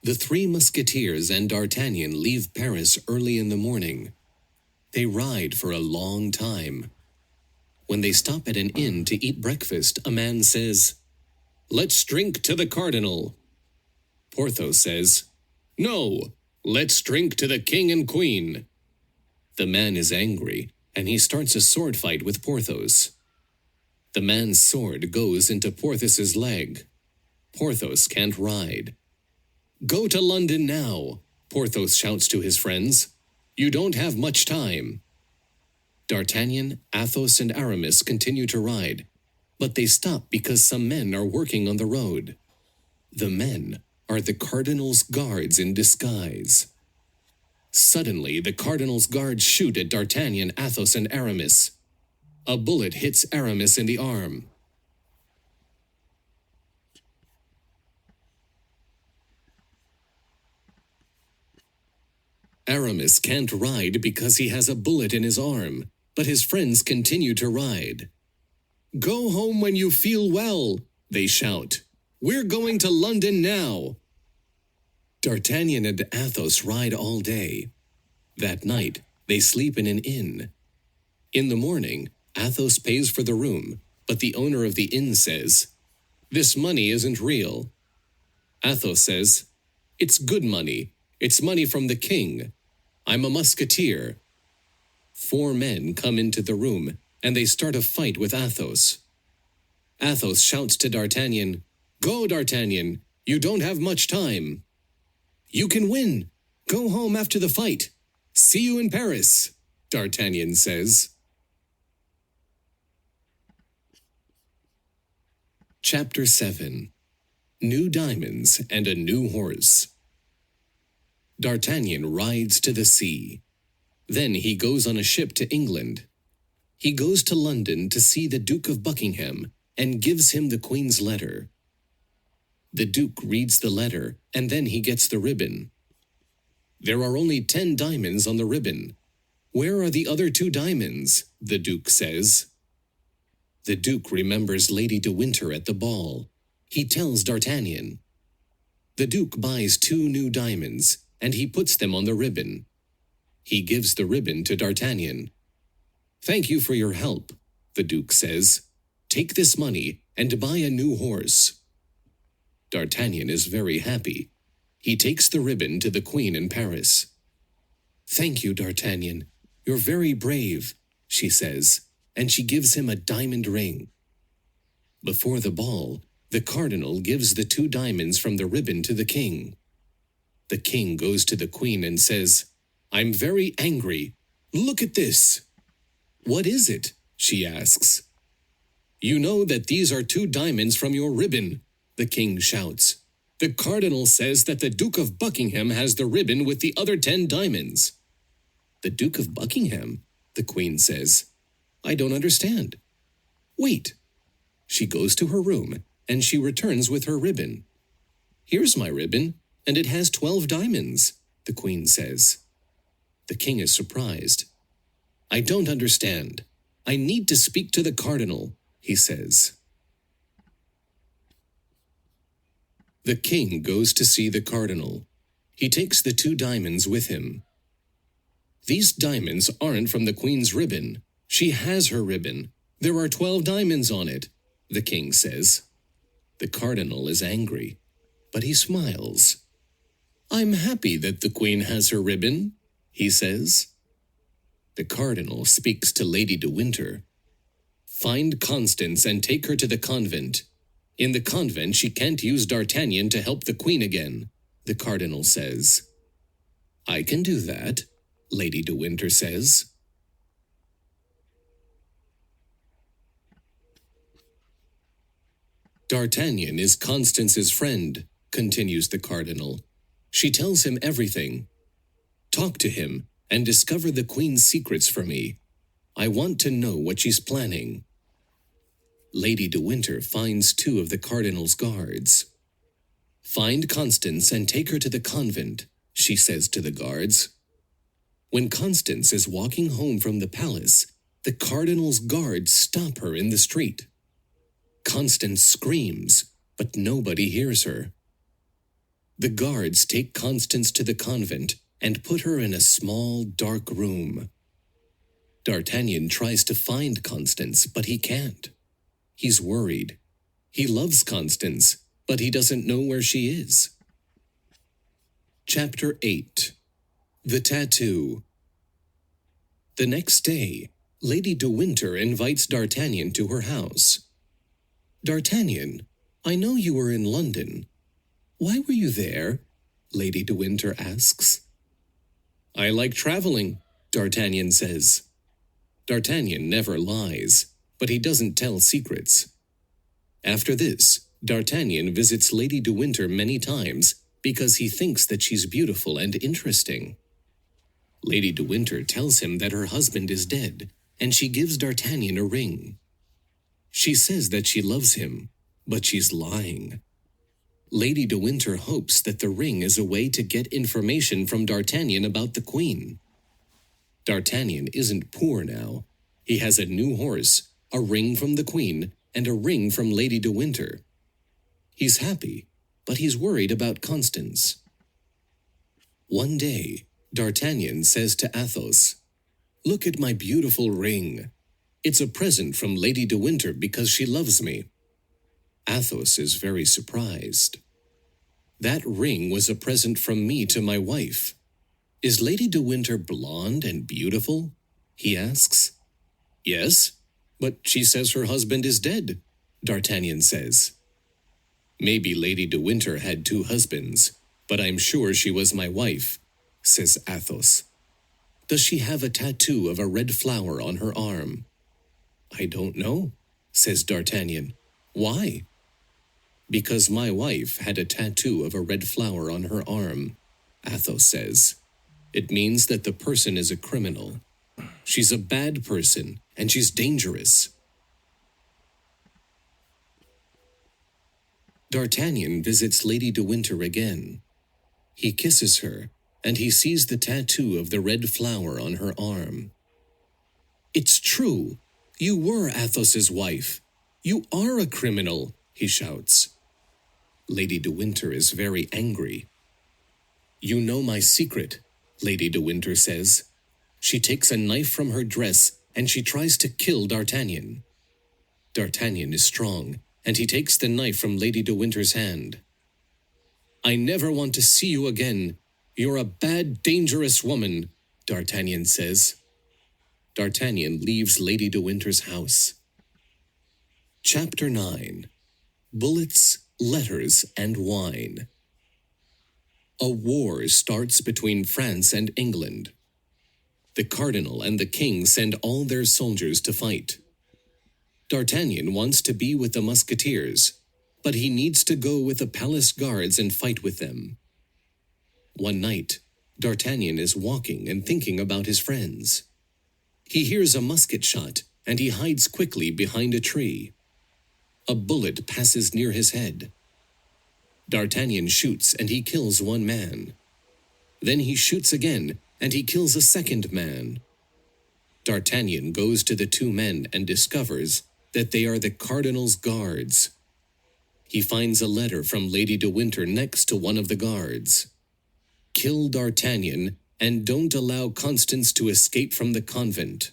The three musketeers and D'Artagnan leave Paris early in the morning. They ride for a long time. When they stop at an inn to eat breakfast, a man says, "Let's drink to the cardinal." Porthos says, "No, let's drink to the king and queen." The man is angry, and he starts a sword fight with Porthos. The man's sword goes into Porthos's leg. Porthos can't ride. "Go to London now," Porthos shouts to his friends. "You don't have much time." D'Artagnan, Athos, and Aramis continue to ride, but they stop because some men are working on the road. The men are the cardinal's guards in disguise. Suddenly, the cardinal's guards shoot at D'Artagnan, Athos, and Aramis. A bullet hits Aramis in the arm. Aramis can't ride because he has a bullet in his arm, but his friends continue to ride. "Go home when you feel well," they shout. "We're going to London now." D'Artagnan and Athos ride all day. That night, they sleep in an inn. In the morning, Athos pays for the room, but the owner of the inn says, "This money isn't real." Athos says, "It's good money. It's money from the king. I'm a musketeer." 4 men come into the room, and they start a fight with Athos. Athos shouts to D'Artagnan, "Go, D'Artagnan, you don't have much time." "You can win. Go home after the fight. See you in Paris," D'Artagnan says. Chapter 7. New Diamonds and a New Horse. D'Artagnan rides to the sea. Then he goes on a ship to England. He goes to London to see the Duke of Buckingham and gives him the Queen's letter. The Duke reads the letter, and then he gets the ribbon. There are only 10 diamonds on the ribbon. "Where are the other 2 diamonds?" the Duke says. The Duke remembers Lady de Winter at the ball. He tells D'Artagnan. The Duke buys 2 new diamonds, and he puts them on the ribbon. He gives the ribbon to D'Artagnan. "Thank you for your help," the Duke says. "Take this money and buy a new horse." D'Artagnan is very happy. He takes the ribbon to the Queen in Paris. "Thank you, D'Artagnan. You're very brave," she says, and she gives him a diamond ring. Before the ball, the cardinal gives the 2 diamonds from the ribbon to the king. The king goes to the Queen and says, "I'm very angry. Look at this." "What is it?" she asks. "You know that these are 2 diamonds from your ribbon," the king shouts. "The cardinal says that the Duke of Buckingham has the ribbon with the other 10 diamonds." "The Duke of Buckingham?" the Queen says. "I don't understand." "Wait." She goes to her room, and she returns with her ribbon. "Here's my ribbon, and it has 12 diamonds," the Queen says. The king is surprised. "I don't understand. I need to speak to the cardinal," he says. The king goes to see the cardinal. He takes the 2 diamonds with him. "These diamonds aren't from the Queen's ribbon. She has her ribbon. There are 12 diamonds on it," the king says. The cardinal is angry, but he smiles. "I'm happy that the Queen has her ribbon," he says. The cardinal speaks to Lady de Winter. "Find Constance and take her to the convent. In the convent she can't use D'Artagnan to help the Queen again," the cardinal says. "I can do that," Lady de Winter says. D'Artagnan is Constance's friend, continues the cardinal. She tells him everything. "Talk to him and discover the Queen's secrets for me. I want to know what she's planning." Lady de Winter finds 2 of the cardinal's guards. "Find Constance and take her to the convent," she says to the guards. When Constance is walking home from the palace, the cardinal's guards stop her in the street. Constance screams, but nobody hears her. The guards take Constance to the convent and put her in a small, dark room. D'Artagnan tries to find Constance, but he can't. He's worried. He loves Constance, but he doesn't know where she is. Chapter 8. The Tattoo. The next day, Lady de Winter invites D'Artagnan to her house. "D'Artagnan, I know you were in London. Why were you there?" Lady de Winter asks. "I like traveling," D'Artagnan says. D'Artagnan never lies, but he doesn't tell secrets. After this, D'Artagnan visits Lady de Winter many times because he thinks that she's beautiful and interesting. Lady de Winter tells him that her husband is dead, and she gives D'Artagnan a ring. She says that she loves him, but she's lying. Lady de Winter hopes that the ring is a way to get information from D'Artagnan about the Queen. D'Artagnan isn't poor now. He has a new horse, a ring from the Queen, and a ring from Lady de Winter. He's happy, but he's worried about Constance. One day, D'Artagnan says to Athos, "Look at my beautiful ring. It's a present from Lady de Winter because she loves me." Athos is very surprised. "That ring was a present from me to my wife. Is Lady de Winter blonde and beautiful?" he asks. "Yes, but she says her husband is dead," D'Artagnan says. "Maybe Lady de Winter had 2 husbands, but I'm sure she was my wife," says Athos. "Does she have a tattoo of a red flower on her arm?" "I don't know," says D'Artagnan. "Why?" "Because my wife had a tattoo of a red flower on her arm," Athos says. "It means that the person is a criminal. She's a bad person, and she's dangerous." D'Artagnan visits Lady de Winter again. He kisses her, and he sees the tattoo of the red flower on her arm. "It's true. You were Athos's wife. You are a criminal," he shouts. Lady de Winter is very angry. "You know my secret," Lady de Winter says. She takes a knife from her dress and she tries to kill D'Artagnan. D'Artagnan is strong, and he takes the knife from Lady de Winter's hand. "I never want to see you again. You're a bad, dangerous woman," D'Artagnan says. D'Artagnan leaves Lady de Winter's house. Chapter 9. Bullets, Letters, and Wine. A war starts between France and England. The cardinal and the king send all their soldiers to fight. D'Artagnan wants to be with the musketeers, but he needs to go with the palace guards and fight with them. One night, D'Artagnan is walking and thinking about his friends. He hears a musket shot, and he hides quickly behind a tree. A bullet passes near his head. D'Artagnan shoots, and he kills one man. Then he shoots again, and he kills a second man. D'Artagnan goes to the 2 men and discovers that they are the cardinal's guards. He finds a letter from Lady de Winter next to one of the guards. "Kill D'Artagnan, and don't allow Constance to escape from the convent."